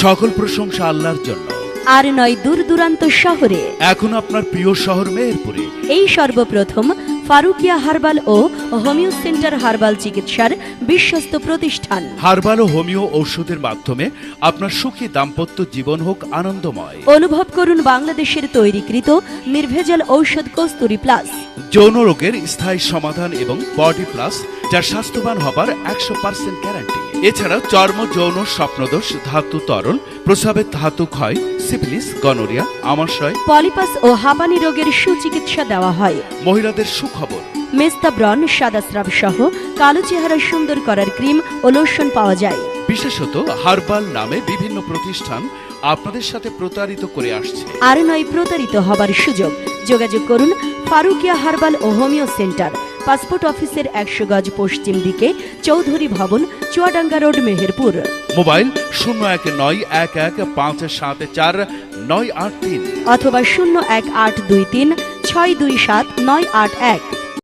সকল প্রশংসা আল্লাহর জন্য। আর নয় দূর দূরান্ত শহরে, এখন আপনার প্রিয় শহর মেহেরপুরে এই সর্বপ্রথম ফারুকিয়া হার্বাল ও হোমিও সেন্টার হার্বাল চিকিৎসার বিশ্বস্ত প্রতিষ্ঠান। হার্বাল ও হোমিও ঔষধের মাধ্যমে আপনার সুখী দাম্পত্য জীবন হোক আনন্দময়। অনুভব করুন বাংলাদেশের তৈরিকৃত নির্ভেজাল ঔষধ কস্তুরী প্লাস। যৌন রোগের স্থায়ী সমাধান এবং বডি প্লাস, যার স্বাস্থ্যবান হবার 100% গ্যারান্টি। এছাড়া চর্ম, যৌন, স্বপ্নদোষ, ধাতু তরল, প্রস্রাবের ধাতু ক্ষয়, সিফিলিস, গনোরিয়া, আমাশয়, পলিপাস ও হাঁপানি রোগের সুচিকিৎসা দেওয়া হয়। মহিলাদের সুখবর, মেস্তা ব্রণ, সাদা স্রাব সহ কালো চেহারা সুন্দর করার ক্রিম ও লোশন পাওয়া যায়। বিশেষত হার্বাল নামে বিভিন্ন প্রতিষ্ঠান আপনাদের সাথে প্রতারিত করে আসছে। আর নয় প্রতারিত হবার সুযোগ। যোগাযোগ করুন ফারুকিয়া হার্বাল ও হোমিও সেন্টার, পাসপোর্ট অফিসের 100 গজ পশ্চিম দিকে, চৌধুরী ভবন, চুয়াডাঙ্গা রোড, মেহেরপুর। মোবাইল 01911574 983 অথবা 01823 627 981।